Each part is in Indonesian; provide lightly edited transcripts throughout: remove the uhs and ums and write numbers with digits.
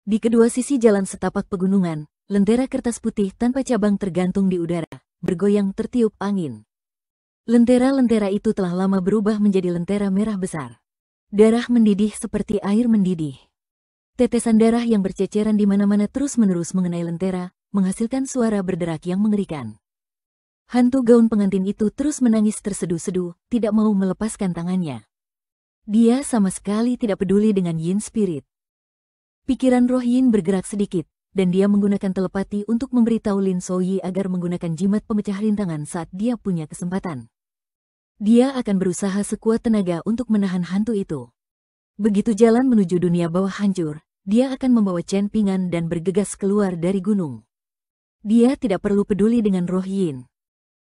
Di kedua sisi jalan setapak pegunungan, lentera kertas putih tanpa cabang tergantung di udara, bergoyang tertiup angin. Lentera-lentera itu telah lama berubah menjadi lentera merah besar. Darah mendidih seperti air mendidih. Tetesan darah yang berceceran di mana-mana terus-menerus mengenai lentera, menghasilkan suara berderak yang mengerikan. Hantu gaun pengantin itu terus menangis terseduh-seduh, tidak mau melepaskan tangannya. Dia sama sekali tidak peduli dengan Yin Spirit. Pikiran roh Yin bergerak sedikit, dan dia menggunakan telepati untuk memberitahu Lin Souyi agar menggunakan jimat pemecah rintangan saat dia punya kesempatan. Dia akan berusaha sekuat tenaga untuk menahan hantu itu. Begitu jalan menuju dunia bawah hancur, dia akan membawa Chen Pingan dan bergegas keluar dari gunung. Dia tidak perlu peduli dengan roh Yin.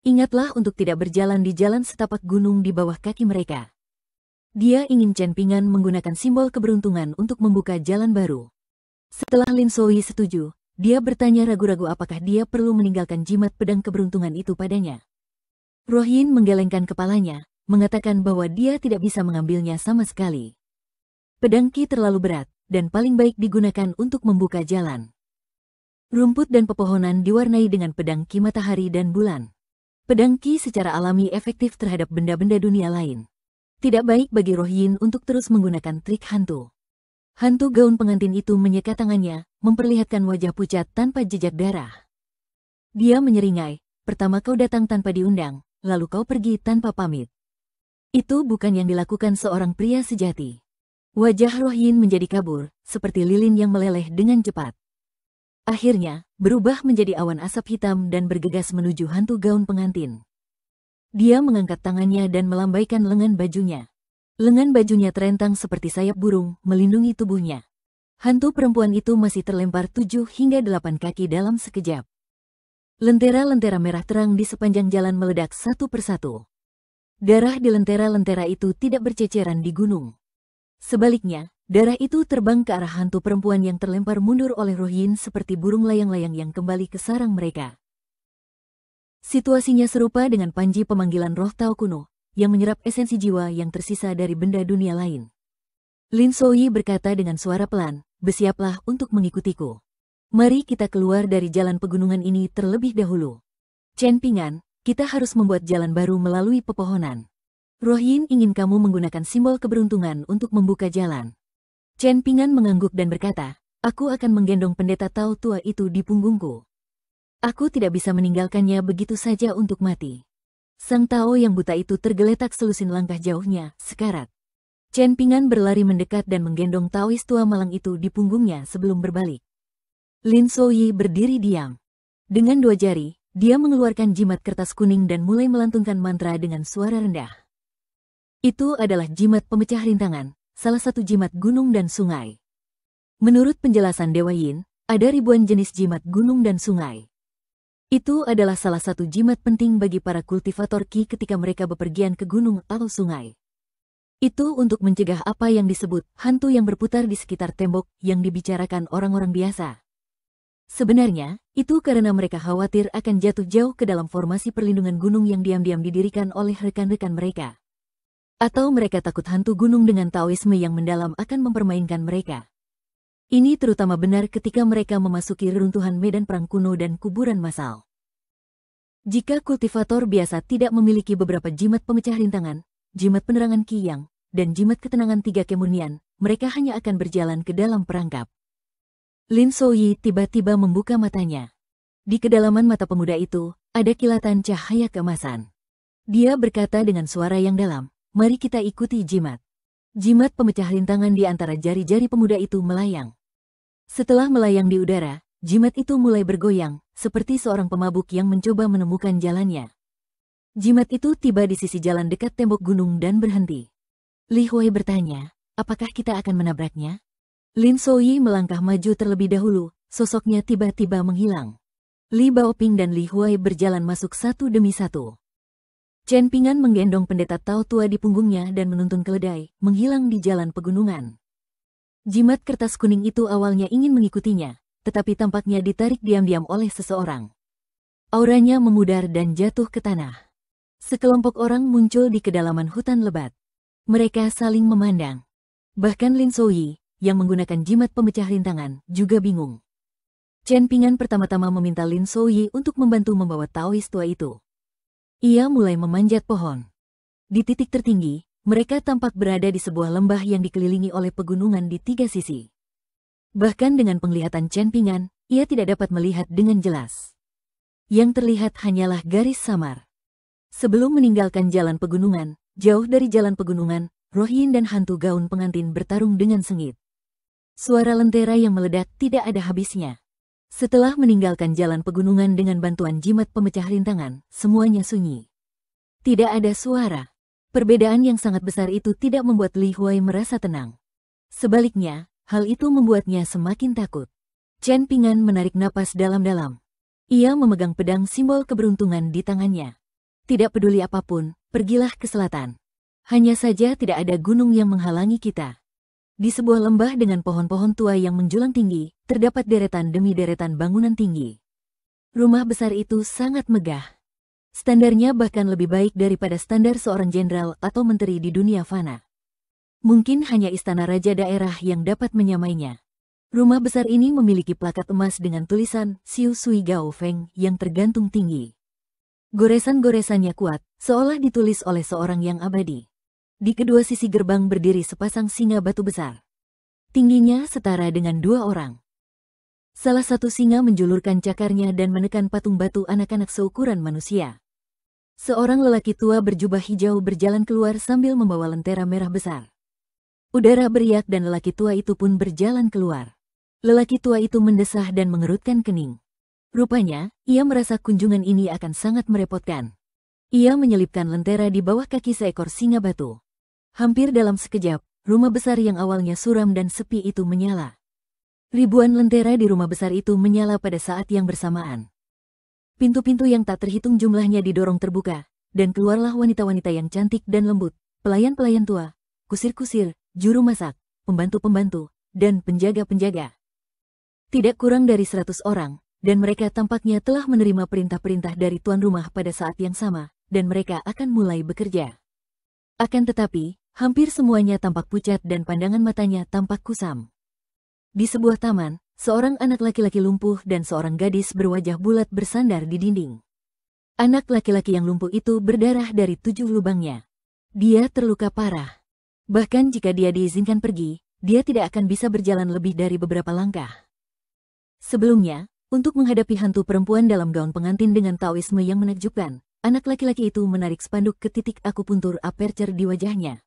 Ingatlah untuk tidak berjalan di jalan setapak gunung di bawah kaki mereka. Dia ingin Chen Pingan menggunakan simbol keberuntungan untuk membuka jalan baru. Setelah Lin Souyi setuju, dia bertanya ragu-ragu apakah dia perlu meninggalkan jimat pedang keberuntungan itu padanya. Roh Yin menggelengkan kepalanya, mengatakan bahwa dia tidak bisa mengambilnya sama sekali. Pedang Qi terlalu berat, dan paling baik digunakan untuk membuka jalan. Rumput dan pepohonan diwarnai dengan pedang Qi matahari dan bulan. Pedang Qi secara alami efektif terhadap benda-benda dunia lain. Tidak baik bagi roh Yin untuk terus menggunakan trik hantu. Hantu gaun pengantin itu menyeka tangannya, memperlihatkan wajah pucat tanpa jejak darah. Dia menyeringai, pertama kau datang tanpa diundang, lalu kau pergi tanpa pamit. Itu bukan yang dilakukan seorang pria sejati. Wajah roh Yin menjadi kabur, seperti lilin yang meleleh dengan cepat. Akhirnya, berubah menjadi awan asap hitam dan bergegas menuju hantu gaun pengantin. Dia mengangkat tangannya dan melambaikan lengan bajunya. Lengan bajunya terentang seperti sayap burung, melindungi tubuhnya. Hantu perempuan itu masih terlempar 7 hingga 8 kaki dalam sekejap. Lentera-lentera merah terang di sepanjang jalan meledak satu persatu. Darah di lentera-lentera itu tidak berceceran di gunung. Sebaliknya, darah itu terbang ke arah hantu perempuan yang terlempar mundur oleh roh Yin seperti burung layang-layang yang kembali ke sarang mereka. Situasinya serupa dengan panji pemanggilan roh Tao kuno, yang menyerap esensi jiwa yang tersisa dari benda dunia lain. Lin Souyi berkata dengan suara pelan, bersiaplah untuk mengikutiku. Mari kita keluar dari jalan pegunungan ini terlebih dahulu. Chen Pingan, kita harus membuat jalan baru melalui pepohonan. Roh Yin ingin kamu menggunakan simbol keberuntungan untuk membuka jalan. Chen Pingan mengangguk dan berkata, aku akan menggendong pendeta Tao tua itu di punggungku. Aku tidak bisa meninggalkannya begitu saja untuk mati. Sang Tao yang buta itu tergeletak selusin langkah jauhnya, sekarat. Chen Pingan berlari mendekat dan menggendong Taois tua malang itu di punggungnya sebelum berbalik. Lin Souyi berdiri diam. Dengan 2 jari, dia mengeluarkan jimat kertas kuning dan mulai melantunkan mantra dengan suara rendah. Itu adalah jimat pemecah rintangan, salah satu jimat gunung dan sungai. Menurut penjelasan Dewa Yin, ada ribuan jenis jimat gunung dan sungai. Itu adalah salah satu jimat penting bagi para kultivator Qi ketika mereka bepergian ke gunung atau sungai. Itu untuk mencegah apa yang disebut hantu yang berputar di sekitar tembok yang dibicarakan orang-orang biasa. Sebenarnya, itu karena mereka khawatir akan jatuh jauh ke dalam formasi perlindungan gunung yang diam-diam didirikan oleh rekan-rekan mereka. Atau mereka takut hantu gunung dengan Taoisme yang mendalam akan mempermainkan mereka. Ini terutama benar ketika mereka memasuki reruntuhan medan perang kuno dan kuburan massal. Jika kultivator biasa tidak memiliki beberapa jimat pemecah rintangan, jimat penerangan Qi Yang, dan jimat ketenangan 3 kemurnian, mereka hanya akan berjalan ke dalam perangkap. Lin Souyi tiba-tiba membuka matanya. Di kedalaman mata pemuda itu, ada kilatan cahaya keemasan. Dia berkata dengan suara yang dalam, mari kita ikuti jimat. Jimat pemecah rintangan di antara jari-jari pemuda itu melayang. Setelah melayang di udara, jimat itu mulai bergoyang, seperti seorang pemabuk yang mencoba menemukan jalannya. Jimat itu tiba di sisi jalan dekat tembok gunung dan berhenti. Li Huai bertanya, apakah kita akan menabraknya? Lin Souyi melangkah maju terlebih dahulu, sosoknya tiba-tiba menghilang. Li Baoping dan Li Huai berjalan masuk satu demi satu. Chen Pingan menggendong pendeta Tao tua di punggungnya dan menuntun keledai, menghilang di jalan pegunungan. Jimat kertas kuning itu awalnya ingin mengikutinya, tetapi tampaknya ditarik diam-diam oleh seseorang. Auranya memudar dan jatuh ke tanah. Sekelompok orang muncul di kedalaman hutan lebat. Mereka saling memandang. Bahkan Lin Souyi, yang menggunakan jimat pemecah rintangan, juga bingung. Chen Ping'an pertama-tama meminta Lin Souyi untuk membantu membawa Taois tua itu. Ia mulai memanjat pohon. Di titik tertinggi, mereka tampak berada di sebuah lembah yang dikelilingi oleh pegunungan di 3 sisi. Bahkan dengan penglihatan Chen Ping'an, ia tidak dapat melihat dengan jelas. Yang terlihat hanyalah garis samar. Sebelum meninggalkan jalan pegunungan, jauh dari jalan pegunungan, roh yin dan hantu gaun pengantin bertarung dengan sengit. Suara lentera yang meledak tidak ada habisnya. Setelah meninggalkan jalan pegunungan dengan bantuan jimat pemecah rintangan, semuanya sunyi. Tidak ada suara. Perbedaan yang sangat besar itu tidak membuat Li Huai merasa tenang. Sebaliknya, hal itu membuatnya semakin takut. Chen Ping'an menarik napas dalam-dalam. Ia memegang pedang simbol keberuntungan di tangannya. Tidak peduli apapun, pergilah ke selatan. Hanya saja tidak ada gunung yang menghalangi kita. Di sebuah lembah dengan pohon-pohon tua yang menjulang tinggi, terdapat deretan demi deretan bangunan tinggi. Rumah besar itu sangat megah. Standarnya bahkan lebih baik daripada standar seorang jenderal atau menteri di dunia fana. Mungkin hanya istana raja daerah yang dapat menyamainya. Rumah besar ini memiliki plakat emas dengan tulisan Xiu Sui Gao Feng yang tergantung tinggi. Goresan-goresannya kuat, seolah ditulis oleh seorang yang abadi. Di kedua sisi gerbang berdiri sepasang singa batu besar. Tingginya setara dengan 2 orang. Salah satu singa menjulurkan cakarnya dan menekan patung batu anak-anak seukuran manusia. Seorang lelaki tua berjubah hijau berjalan keluar sambil membawa lentera merah besar. Udara beriak dan lelaki tua itu pun berjalan keluar. Lelaki tua itu mendesah dan mengerutkan kening. Rupanya, ia merasa kunjungan ini akan sangat merepotkan. Ia menyelipkan lentera di bawah kaki seekor singa batu. Hampir dalam sekejap, rumah besar yang awalnya suram dan sepi itu menyala. Ribuan lentera di rumah besar itu menyala pada saat yang bersamaan. Pintu-pintu yang tak terhitung jumlahnya didorong terbuka, dan keluarlah wanita-wanita yang cantik dan lembut, pelayan-pelayan tua, kusir-kusir, juru masak, pembantu-pembantu, dan penjaga-penjaga. Tidak kurang dari 100 orang, dan mereka tampaknya telah menerima perintah-perintah dari tuan rumah pada saat yang sama, dan mereka akan mulai bekerja. Akan tetapi, hampir semuanya tampak pucat dan pandangan matanya tampak kusam. Di sebuah taman, seorang anak laki-laki lumpuh dan seorang gadis berwajah bulat bersandar di dinding. Anak laki-laki yang lumpuh itu berdarah dari 7 lubangnya. Dia terluka parah. Bahkan jika dia diizinkan pergi, dia tidak akan bisa berjalan lebih dari beberapa langkah. Sebelumnya, untuk menghadapi hantu perempuan dalam gaun pengantin dengan Taoisme yang menakjubkan, anak laki-laki itu menarik spanduk ke titik akupuntur aperture di wajahnya.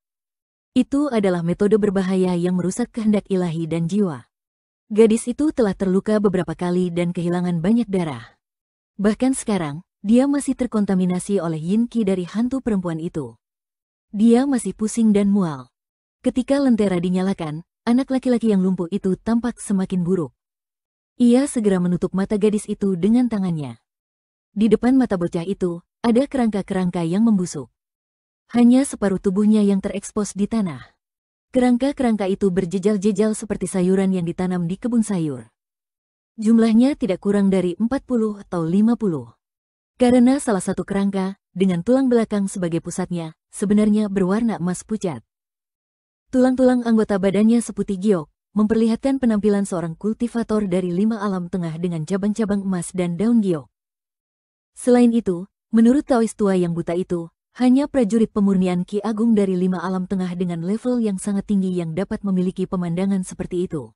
Itu adalah metode berbahaya yang merusak kehendak ilahi dan jiwa. Gadis itu telah terluka beberapa kali dan kehilangan banyak darah. Bahkan sekarang, dia masih terkontaminasi oleh yin qi dari hantu perempuan itu. Dia masih pusing dan mual. Ketika lentera dinyalakan, anak laki-laki yang lumpuh itu tampak semakin buruk. Ia segera menutup mata gadis itu dengan tangannya. Di depan mata bocah itu, ada kerangka-kerangka yang membusuk. Hanya separuh tubuhnya yang terekspos di tanah. Kerangka-kerangka itu berjejal-jejal seperti sayuran yang ditanam di kebun sayur. Jumlahnya tidak kurang dari 40 atau 50. Karena salah satu kerangka, dengan tulang belakang sebagai pusatnya, sebenarnya berwarna emas pucat. Tulang-tulang anggota badannya seputih giok, memperlihatkan penampilan seorang kultivator dari 5 alam tengah dengan cabang-cabang emas dan daun giok. Selain itu, menurut Taois tua yang buta itu, hanya prajurit pemurnian Ki Agung dari 5 alam tengah dengan level yang sangat tinggi yang dapat memiliki pemandangan seperti itu.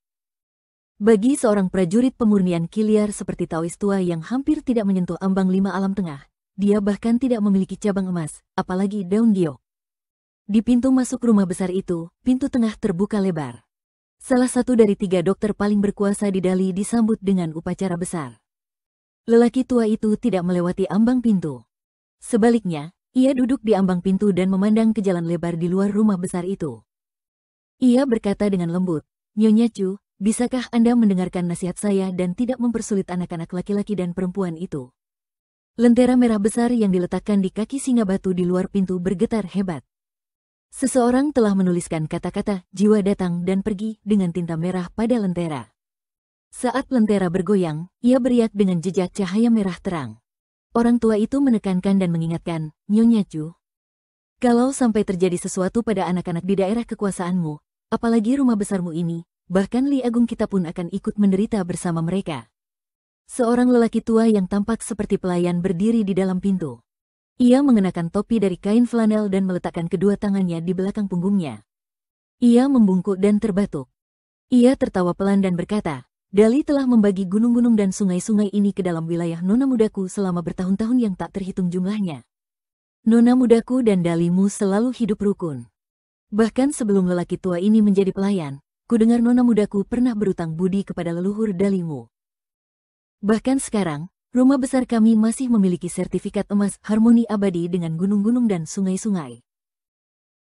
Bagi seorang prajurit pemurnian Ki liar seperti Taois tua yang hampir tidak menyentuh ambang 5 alam tengah, dia bahkan tidak memiliki cabang emas, apalagi daun giok. Di pintu masuk rumah besar itu, pintu tengah terbuka lebar. Salah satu dari 3 dokter paling berkuasa di Dali disambut dengan upacara besar. Lelaki tua itu tidak melewati ambang pintu. Sebaliknya, ia duduk di ambang pintu dan memandang ke jalan lebar di luar rumah besar itu. Ia berkata dengan lembut, "Nyonya Chu, bisakah Anda mendengarkan nasihat saya dan tidak mempersulit anak-anak laki-laki dan perempuan itu?" Lentera merah besar yang diletakkan di kaki singa batu di luar pintu bergetar hebat. Seseorang telah menuliskan kata-kata "jiwa datang dan pergi" dengan tinta merah pada lentera. Saat lentera bergoyang, ia beriak dengan jejak cahaya merah terang. Orang tua itu menekankan dan mengingatkan, "Nyonya Chu, kalau sampai terjadi sesuatu pada anak-anak di daerah kekuasaanmu, apalagi rumah besarmu ini, bahkan Li Agung kita pun akan ikut menderita bersama mereka. Seorang lelaki tua yang tampak seperti pelayan berdiri di dalam pintu. Ia mengenakan topi dari kain flanel dan meletakkan kedua tangannya di belakang punggungnya. Ia membungkuk dan terbatuk. Ia tertawa pelan dan berkata, Dali telah membagi gunung-gunung dan sungai-sungai ini ke dalam wilayah nona mudaku selama bertahun-tahun yang tak terhitung jumlahnya. Nona mudaku dan Dalimu selalu hidup rukun. Bahkan sebelum lelaki tua ini menjadi pelayan, kudengar nona mudaku pernah berutang budi kepada leluhur Dalimu. Bahkan sekarang, rumah besar kami masih memiliki sertifikat emas harmoni abadi dengan gunung-gunung dan sungai-sungai.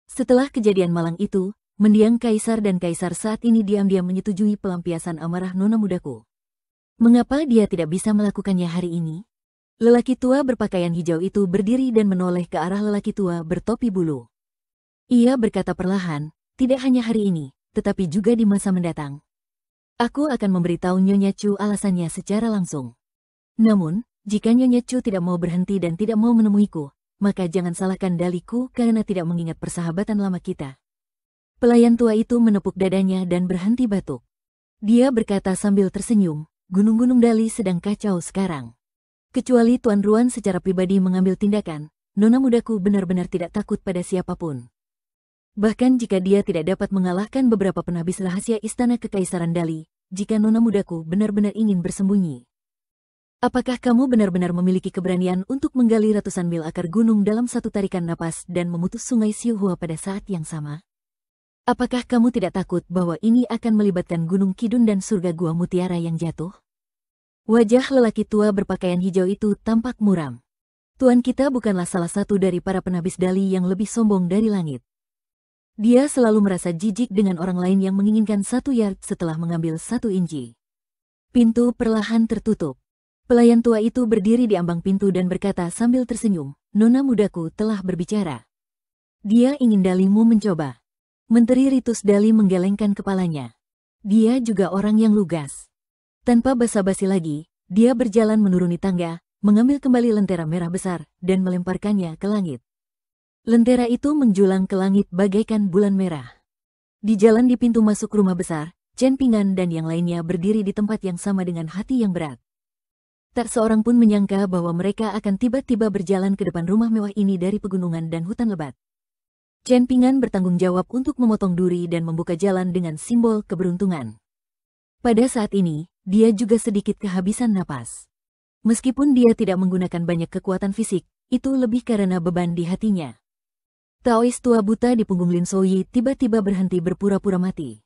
Setelah kejadian malang itu, mendiang kaisar dan kaisar saat ini diam-diam menyetujui pelampiasan amarah nona mudaku. Mengapa dia tidak bisa melakukannya hari ini? Lelaki tua berpakaian hijau itu berdiri dan menoleh ke arah lelaki tua bertopi bulu. Ia berkata perlahan, tidak hanya hari ini, tetapi juga di masa mendatang. Aku akan memberitahu Nyonya Chu alasannya secara langsung. Namun, jika Nyonya Chu tidak mau berhenti dan tidak mau menemuiku, maka jangan salahkan Daliku karena tidak mengingat persahabatan lama kita. Pelayan tua itu menepuk dadanya dan berhenti batuk. Dia berkata sambil tersenyum, gunung-gunung Dali sedang kacau sekarang. Kecuali Tuan Ruan secara pribadi mengambil tindakan, nona mudaku benar-benar tidak takut pada siapapun. Bahkan jika dia tidak dapat mengalahkan beberapa penhabis rahasia istana kekaisaran Dali, jika nona mudaku benar-benar ingin bersembunyi. Apakah kamu benar-benar memiliki keberanian untuk menggali ratusan mil akar gunung dalam satu tarikan napas dan memutus sungai Xiuhua pada saat yang sama? Apakah kamu tidak takut bahwa ini akan melibatkan Gunung Kidun dan surga Gua Mutiara yang jatuh? Wajah lelaki tua berpakaian hijau itu tampak muram. Tuan kita bukanlah salah satu dari para penhabis Dali yang lebih sombong dari langit. Dia selalu merasa jijik dengan orang lain yang menginginkan 1 yard setelah mengambil 1 inci. Pintu perlahan tertutup. Pelayan tua itu berdiri di ambang pintu dan berkata sambil tersenyum, nona mudaku telah berbicara. Dia ingin Dalimu mencoba. Menteri Ritus Dali menggelengkan kepalanya. Dia juga orang yang lugas. Tanpa basa-basi lagi, dia berjalan menuruni tangga, mengambil kembali lentera merah besar, dan melemparkannya ke langit. Lentera itu menjulang ke langit bagaikan bulan merah. Di jalan di pintu masuk rumah besar, Chen Pingan dan yang lainnya berdiri di tempat yang sama dengan hati yang berat. Tak seorang pun menyangka bahwa mereka akan tiba-tiba berjalan ke depan rumah mewah ini dari pegunungan dan hutan lebat. Chen Pingan bertanggung jawab untuk memotong duri dan membuka jalan dengan simbol keberuntungan. Pada saat ini, dia juga sedikit kehabisan napas. Meskipun dia tidak menggunakan banyak kekuatan fisik, itu lebih karena beban di hatinya. Taois tua buta di punggung Lin Souyi tiba-tiba berhenti berpura-pura mati.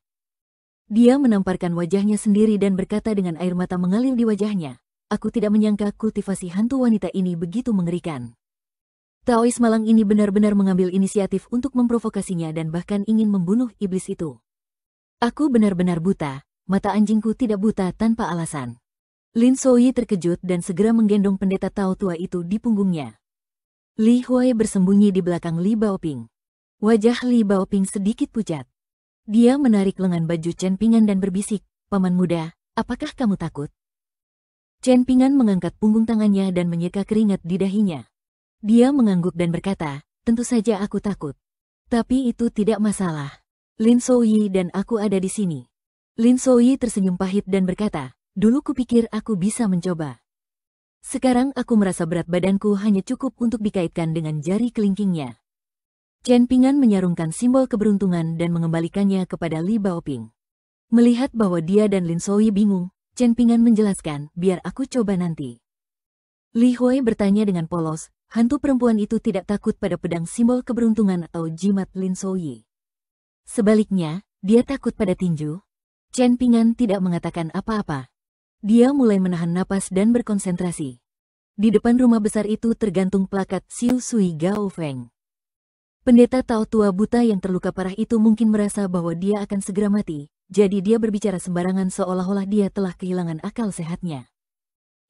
Dia menamparkan wajahnya sendiri dan berkata dengan air mata mengalir di wajahnya, aku tidak menyangka kultivasi hantu wanita ini begitu mengerikan. Taois malang ini benar-benar mengambil inisiatif untuk memprovokasinya dan bahkan ingin membunuh iblis itu. Aku benar-benar buta, mata anjingku tidak buta tanpa alasan. Lin Souyi terkejut dan segera menggendong pendeta Tao tua itu di punggungnya. Li Huai bersembunyi di belakang Li Baoping. Wajah Li Baoping sedikit pucat. Dia menarik lengan baju Chen Pingan dan berbisik, Paman muda, apakah kamu takut? Chen Pingan mengangkat punggung tangannya dan menyeka keringat di dahinya. Dia mengangguk dan berkata, tentu saja aku takut. Tapi itu tidak masalah. Lin Souyi dan aku ada di sini. Lin Souyi tersenyum pahit dan berkata, dulu kupikir aku bisa mencoba. Sekarang aku merasa berat badanku hanya cukup untuk dikaitkan dengan jari kelingkingnya. Chen Pingan menyarungkan simbol keberuntungan dan mengembalikannya kepada Li Baoping. Melihat bahwa dia dan Lin Souyi bingung, Chen Pingan menjelaskan, biar aku coba nanti. Li Huai bertanya dengan polos, hantu perempuan itu tidak takut pada pedang simbol keberuntungan atau jimat Lin Souyi. Sebaliknya, dia takut pada tinju. Chen Pingan tidak mengatakan apa-apa. Dia mulai menahan napas dan berkonsentrasi. Di depan rumah besar itu tergantung plakat Xiu Sui Gao Feng. Pendeta Tao tua buta yang terluka parah itu mungkin merasa bahwa dia akan segera mati, jadi dia berbicara sembarangan seolah-olah dia telah kehilangan akal sehatnya.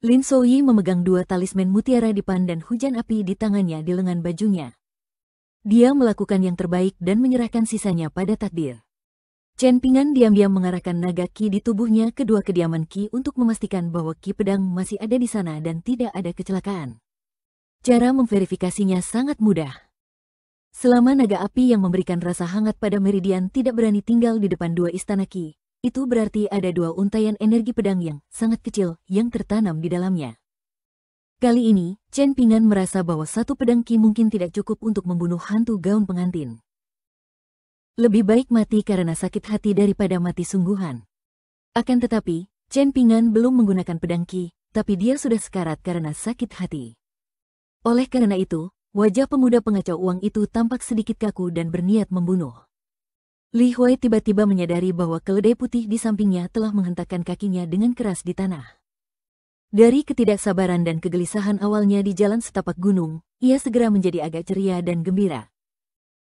Lin Souyi memegang 2 talisman mutiara dipan dan hujan api di tangannya di lengan bajunya. Dia melakukan yang terbaik dan menyerahkan sisanya pada takdir. Chen Pingan diam-diam mengarahkan naga Qi di tubuhnya ke 2 kediaman Qi untuk memastikan bahwa Qi pedang masih ada di sana dan tidak ada kecelakaan. Cara memverifikasinya sangat mudah. Selama naga api yang memberikan rasa hangat pada Meridian tidak berani tinggal di depan 2 istana Qi, itu berarti ada dua untaian energi pedang yang sangat kecil yang tertanam di dalamnya. Kali ini, Chen Pingan merasa bahwa satu pedang Qi mungkin tidak cukup untuk membunuh hantu gaun pengantin. Lebih baik mati karena sakit hati daripada mati sungguhan. Akan tetapi, Chen Pingan belum menggunakan pedang Qi, tapi dia sudah sekarat karena sakit hati. Oleh karena itu, wajah pemuda pengacau uang itu tampak sedikit kaku dan berniat membunuh. Li Huai tiba-tiba menyadari bahwa keledai putih di sampingnya telah menghentakkan kakinya dengan keras di tanah. Dari ketidaksabaran dan kegelisahan awalnya di jalan setapak gunung, ia segera menjadi agak ceria dan gembira.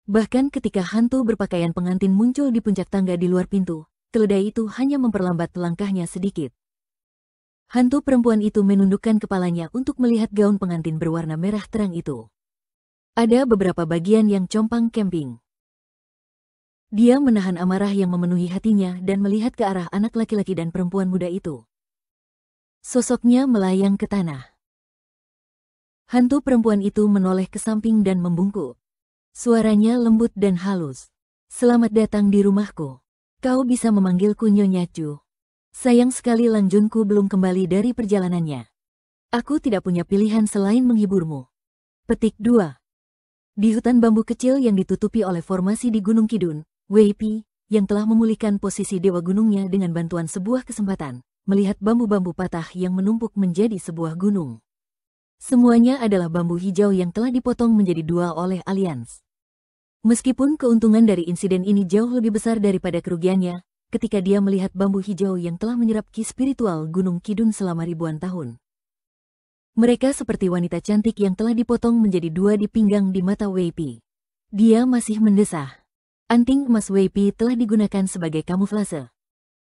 Bahkan ketika hantu berpakaian pengantin muncul di puncak tangga di luar pintu, keledai itu hanya memperlambat langkahnya sedikit. Hantu perempuan itu menundukkan kepalanya untuk melihat gaun pengantin berwarna merah terang itu. Ada beberapa bagian yang compang camping. Dia menahan amarah yang memenuhi hatinya dan melihat ke arah anak laki-laki dan perempuan muda itu. Sosoknya melayang ke tanah. Hantu perempuan itu menoleh ke samping dan membungkuk. Suaranya lembut dan halus. "Selamat datang di rumahku. Kau bisa memanggilku Nyonya Chu. Sayang sekali Lang Junku belum kembali dari perjalanannya. Aku tidak punya pilihan selain menghiburmu." Petik 2. Di hutan bambu kecil yang ditutupi oleh formasi di Gunung Kidun, Wei Pi, yang telah memulihkan posisi dewa gunungnya dengan bantuan sebuah kesempatan, melihat bambu-bambu patah yang menumpuk menjadi sebuah gunung. Semuanya adalah bambu hijau yang telah dipotong menjadi dua oleh Alliance. Meskipun keuntungan dari insiden ini jauh lebih besar daripada kerugiannya, ketika dia melihat bambu hijau yang telah menyerap ki spiritual Gunung Kidun selama ribuan tahun. Mereka seperti wanita cantik yang telah dipotong menjadi dua di pinggang di mata Wei Pi. Dia masih mendesah. Anting emas Wei Pi telah digunakan sebagai kamuflase.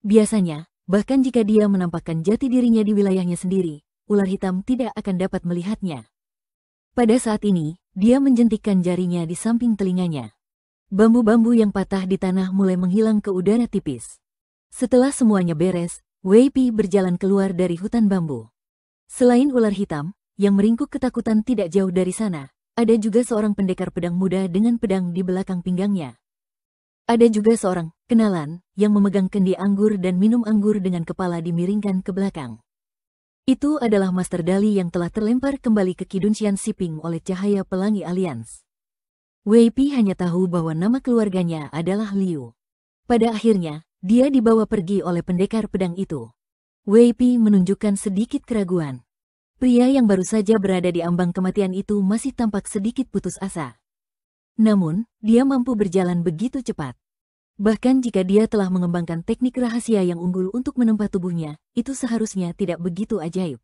Biasanya, bahkan jika dia menampakkan jati dirinya di wilayahnya sendiri, ular hitam tidak akan dapat melihatnya. Pada saat ini, dia menjentikkan jarinya di samping telinganya. Bambu-bambu yang patah di tanah mulai menghilang ke udara tipis. Setelah semuanya beres, Wei Pi berjalan keluar dari hutan bambu. Selain ular hitam, yang meringkuk ketakutan tidak jauh dari sana, ada juga seorang pendekar pedang muda dengan pedang di belakang pinggangnya. Ada juga seorang kenalan yang memegang kendi anggur dan minum anggur dengan kepala dimiringkan ke belakang. Itu adalah Master Dali yang telah terlempar kembali ke Kidunsian Shipping oleh cahaya pelangi Alliance. Wei Pi hanya tahu bahwa nama keluarganya adalah Liu. Pada akhirnya, dia dibawa pergi oleh pendekar pedang itu. Wei Pi menunjukkan sedikit keraguan. Pria yang baru saja berada di ambang kematian itu masih tampak sedikit putus asa. Namun, dia mampu berjalan begitu cepat. Bahkan jika dia telah mengembangkan teknik rahasia yang unggul untuk menempa tubuhnya, itu seharusnya tidak begitu ajaib.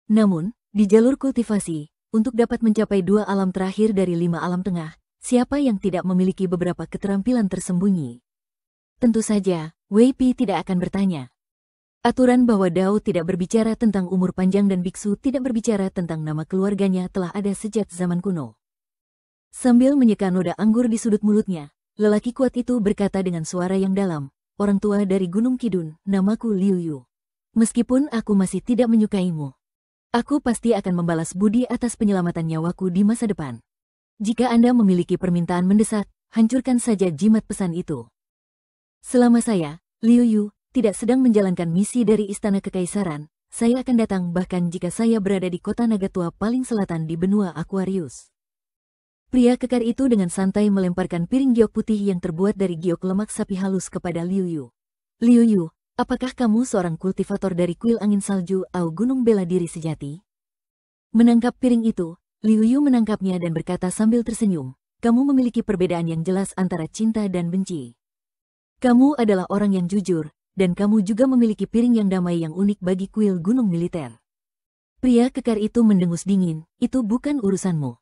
Namun, di jalur kultivasi, untuk dapat mencapai 2 alam terakhir dari 5 alam tengah, siapa yang tidak memiliki beberapa keterampilan tersembunyi? Tentu saja, Wei Pi tidak akan bertanya. Aturan bahwa Dao tidak berbicara tentang umur panjang dan biksu tidak berbicara tentang nama keluarganya telah ada sejak zaman kuno. Sambil menyeka noda anggur di sudut mulutnya, lelaki kuat itu berkata dengan suara yang dalam, "Orang tua dari Gunung Kidun, namaku Liu Yu. Meskipun aku masih tidak menyukaimu, aku pasti akan membalas budi atas penyelamatan nyawaku di masa depan. Jika Anda memiliki permintaan mendesak, hancurkan saja jimat pesan itu. Selama saya, Liu Yu, tidak sedang menjalankan misi dari Istana Kekaisaran, saya akan datang bahkan jika saya berada di kota naga tua paling selatan di benua Aquarius." Pria kekar itu dengan santai melemparkan piring giok putih yang terbuat dari giok lemak sapi halus kepada Liu Yu. "Liu Yu, apakah kamu seorang kultivator dari kuil angin salju atau gunung bela diri sejati?" Menangkap piring itu, Liu Yu menangkapnya dan berkata sambil tersenyum, "Kamu memiliki perbedaan yang jelas antara cinta dan benci. Kamu adalah orang yang jujur, dan kamu juga memiliki piring yang damai yang unik bagi kuil gunung militer." Pria kekar itu mendengus dingin, "Itu bukan urusanmu."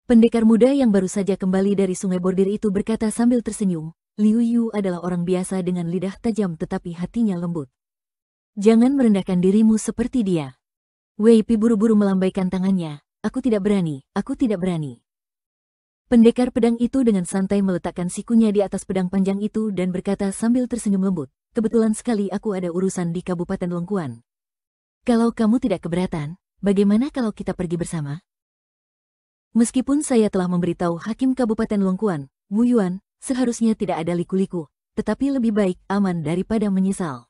Pendekar muda yang baru saja kembali dari sungai bordir itu berkata sambil tersenyum, "Liu Yu adalah orang biasa dengan lidah tajam tetapi hatinya lembut. Jangan merendahkan dirimu seperti dia." Wei Pi buru-buru melambaikan tangannya, aku tidak berani." Pendekar pedang itu dengan santai meletakkan sikunya di atas pedang panjang itu dan berkata sambil tersenyum lembut, "Kebetulan sekali aku ada urusan di Kabupaten Longkuan. Kalau kamu tidak keberatan, bagaimana kalau kita pergi bersama?" Meskipun saya telah memberitahu Hakim Kabupaten Longkuan, Wu Yuan, seharusnya tidak ada liku-liku, tetapi lebih baik aman daripada menyesal.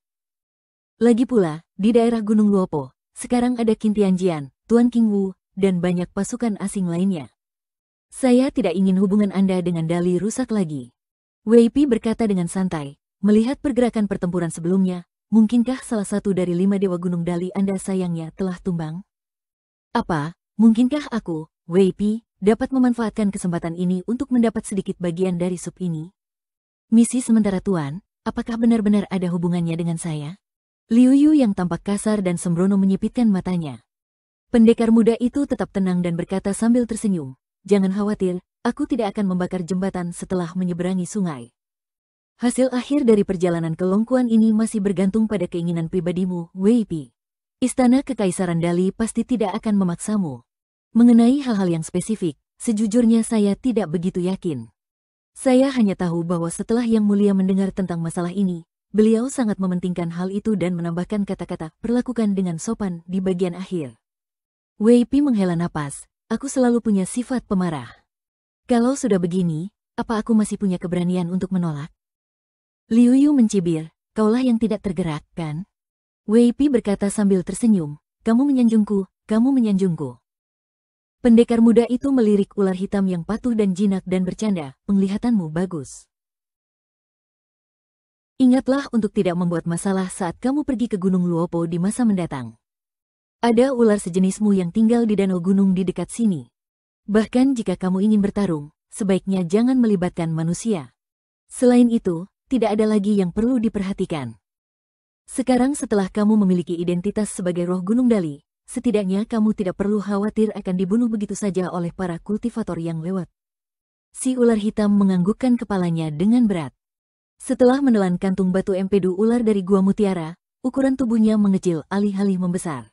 Lagi pula, di daerah Gunung Luopo, sekarang ada Qin Tianjian, Tuan Qingwu, dan banyak pasukan asing lainnya. Saya tidak ingin hubungan Anda dengan Dali rusak lagi. Wei Pi berkata dengan santai, melihat pergerakan pertempuran sebelumnya, mungkinkah salah satu dari 5 dewa gunung Dali Anda sayangnya telah tumbang? Apa, mungkinkah aku, Wei Pi, dapat memanfaatkan kesempatan ini untuk mendapat sedikit bagian dari sup ini? Misi sementara Tuan, apakah benar-benar ada hubungannya dengan saya? Liu Yu yang tampak kasar dan sembrono menyipitkan matanya. Pendekar muda itu tetap tenang dan berkata sambil tersenyum, "Jangan khawatir, aku tidak akan membakar jembatan setelah menyeberangi sungai. Hasil akhir dari perjalanan ke Longquan ini masih bergantung pada keinginan pribadimu, Wei Pi. Istana Kekaisaran Dali pasti tidak akan memaksamu. Mengenai hal-hal yang spesifik, sejujurnya saya tidak begitu yakin. Saya hanya tahu bahwa setelah Yang Mulia mendengar tentang masalah ini, beliau sangat mementingkan hal itu dan menambahkan kata-kata perlakukan dengan sopan di bagian akhir." Wei Pi menghela napas, "Aku selalu punya sifat pemarah. Kalau sudah begini, apa aku masih punya keberanian untuk menolak?" Liu Yu mencibir, "Kaulah yang tidak tergerak, kan?" Wei Pi berkata sambil tersenyum, "Kamu menyanjungku, kamu menyanjungku." Pendekar muda itu melirik ular hitam yang patuh dan jinak dan bercanda, "Penglihatanmu bagus. Ingatlah untuk tidak membuat masalah saat kamu pergi ke Gunung Luopo di masa mendatang. Ada ular sejenismu yang tinggal di danau gunung di dekat sini. Bahkan jika kamu ingin bertarung, sebaiknya jangan melibatkan manusia. Selain itu, tidak ada lagi yang perlu diperhatikan. Sekarang setelah kamu memiliki identitas sebagai roh Gunung Dali, setidaknya kamu tidak perlu khawatir akan dibunuh begitu saja oleh para kultivator yang lewat." Si ular hitam menganggukkan kepalanya dengan berat. Setelah menelan kantung batu empedu ular dari Gua Mutiara, ukuran tubuhnya mengecil alih-alih membesar.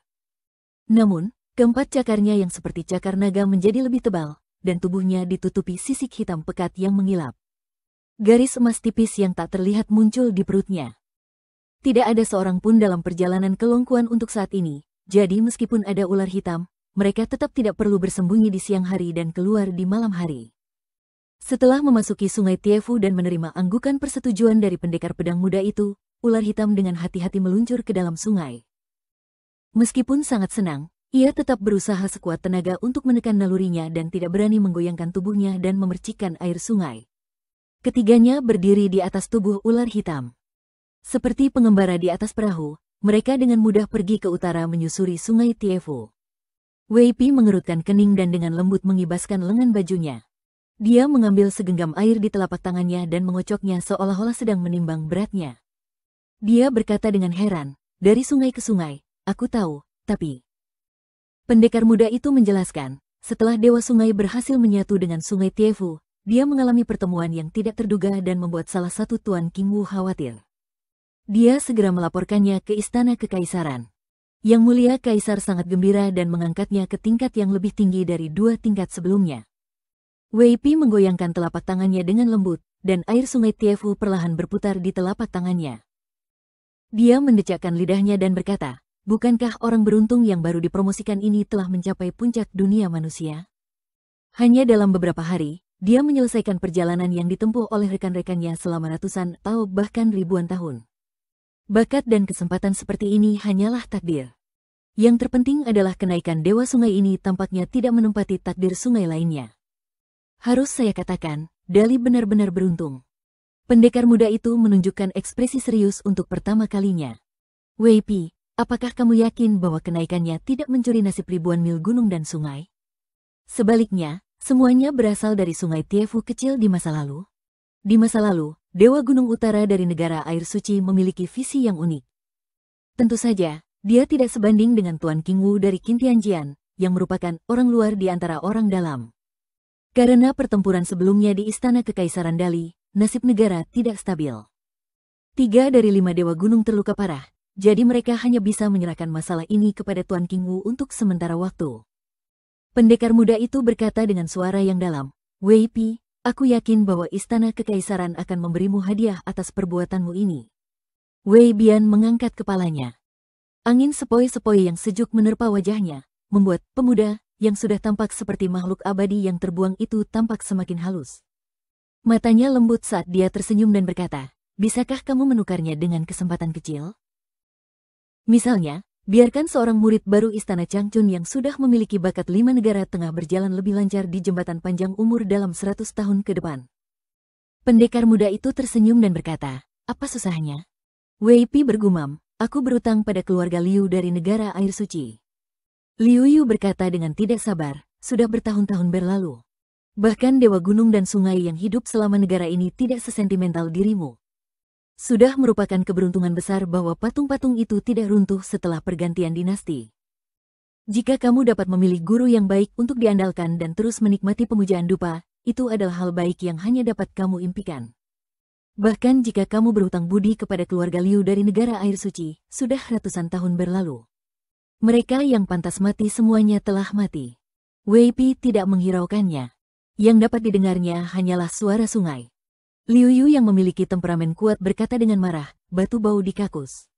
Namun, keempat cakarnya yang seperti cakar naga menjadi lebih tebal, dan tubuhnya ditutupi sisik hitam pekat yang mengilap. Garis emas tipis yang tak terlihat muncul di perutnya. Tidak ada seorang pun dalam perjalanan ke Longquan untuk saat ini, jadi meskipun ada ular hitam, mereka tetap tidak perlu bersembunyi di siang hari dan keluar di malam hari. Setelah memasuki sungai Tiefu dan menerima anggukan persetujuan dari pendekar pedang muda itu, ular hitam dengan hati-hati meluncur ke dalam sungai. Meskipun sangat senang, ia tetap berusaha sekuat tenaga untuk menekan nalurinya dan tidak berani menggoyangkan tubuhnya dan memercikkan air sungai. Ketiganya berdiri di atas tubuh ular hitam. Seperti pengembara di atas perahu, mereka dengan mudah pergi ke utara menyusuri sungai Tiefu. Wei Pi mengerutkan kening dan dengan lembut mengibaskan lengan bajunya. Dia mengambil segenggam air di telapak tangannya dan mengocoknya seolah-olah sedang menimbang beratnya. Dia berkata dengan heran, "Dari sungai ke sungai, aku tahu, tapi..." Pendekar muda itu menjelaskan, setelah Dewa Sungai berhasil menyatu dengan sungai Tiefu, dia mengalami pertemuan yang tidak terduga dan membuat salah satu Tuan Qingwu khawatir. Dia segera melaporkannya ke Istana Kekaisaran. Yang Mulia Kaisar sangat gembira dan mengangkatnya ke tingkat yang lebih tinggi dari 2 tingkat sebelumnya. Wei Pi menggoyangkan telapak tangannya dengan lembut, dan air sungai Tiefu perlahan berputar di telapak tangannya. Dia mendecakkan lidahnya dan berkata, "Bukankah orang beruntung yang baru dipromosikan ini telah mencapai puncak dunia manusia?" Hanya dalam beberapa hari, dia menyelesaikan perjalanan yang ditempuh oleh rekan-rekannya selama ratusan atau bahkan ribuan tahun. Bakat dan kesempatan seperti ini hanyalah takdir. Yang terpenting adalah kenaikan Dewa Sungai ini tampaknya tidak menempati takdir sungai lainnya. Harus saya katakan, Dali benar-benar beruntung. Pendekar muda itu menunjukkan ekspresi serius untuk pertama kalinya. "Wei Pi, apakah kamu yakin bahwa kenaikannya tidak mencuri nasib ribuan mil gunung dan sungai? Sebaliknya, semuanya berasal dari sungai Tiefu kecil di masa lalu. Di masa lalu, Dewa Gunung Utara dari negara air suci memiliki visi yang unik. Tentu saja, dia tidak sebanding dengan Tuan Qingwu dari Qin Tianjian, yang merupakan orang luar di antara orang dalam. Karena pertempuran sebelumnya di Istana Kekaisaran Dali, nasib negara tidak stabil. 3 dari 5 Dewa Gunung terluka parah, jadi mereka hanya bisa menyerahkan masalah ini kepada Tuan Qingwu untuk sementara waktu." Pendekar muda itu berkata dengan suara yang dalam, "Wei Pi, aku yakin bahwa Istana Kekaisaran akan memberimu hadiah atas perbuatanmu ini." Wei Bian mengangkat kepalanya. Angin sepoi-sepoi yang sejuk menerpa wajahnya, membuat pemuda yang sudah tampak seperti makhluk abadi yang terbuang itu tampak semakin halus. Matanya lembut saat dia tersenyum dan berkata, bisakah kamu menukarnya dengan kesempatan kecil? Misalnya, biarkan seorang murid baru Istana Changchun yang sudah memiliki bakat 5 negara tengah berjalan lebih lancar di jembatan panjang umur dalam 100 tahun ke depan. Pendekar muda itu tersenyum dan berkata, apa susahnya? Wei Pi bergumam, aku berutang pada keluarga Liu dari negara air suci. Liu Yu berkata dengan tidak sabar, sudah bertahun-tahun berlalu. Bahkan dewa gunung dan sungai yang hidup selama negara ini tidak sesentimental dirimu. Sudah merupakan keberuntungan besar bahwa patung-patung itu tidak runtuh setelah pergantian dinasti. Jika kamu dapat memilih guru yang baik untuk diandalkan dan terus menikmati pemujaan dupa, itu adalah hal baik yang hanya dapat kamu impikan. Bahkan jika kamu berhutang budi kepada keluarga Liu dari negara air suci, sudah ratusan tahun berlalu. Mereka yang pantas mati semuanya telah mati. Wei Pi tidak menghiraukannya. Yang dapat didengarnya hanyalah suara sungai. Liu Yu yang memiliki temperamen kuat berkata dengan marah, batu bau di kakus.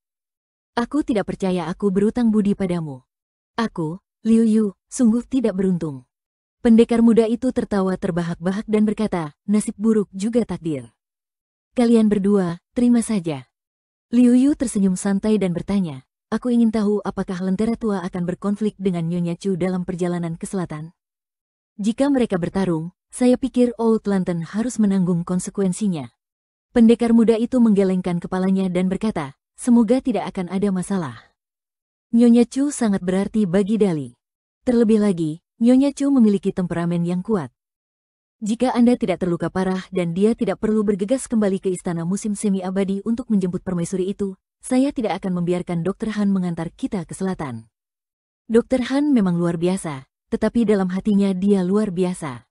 Aku tidak percaya aku berutang budi padamu. Aku, Liu Yu, sungguh tidak beruntung. Pendekar muda itu tertawa terbahak-bahak dan berkata, nasib buruk juga takdir. Kalian berdua, terima saja. Liu Yu tersenyum santai dan bertanya, aku ingin tahu apakah Lentera Tua akan berkonflik dengan Nyonya Chu dalam perjalanan ke selatan. Jika mereka bertarung, saya pikir Old Lantern harus menanggung konsekuensinya. Pendekar muda itu menggelengkan kepalanya dan berkata, semoga tidak akan ada masalah. Nyonya Chu sangat berarti bagi Dali. Terlebih lagi, Nyonya Chu memiliki temperamen yang kuat. Jika Anda tidak terluka parah dan dia tidak perlu bergegas kembali ke istana musim semi abadi untuk menjemput permaisuri itu, saya tidak akan membiarkan Dr. Han mengantar kita ke selatan. Dr. Han memang luar biasa, tetapi dalam hatinya dia luar biasa.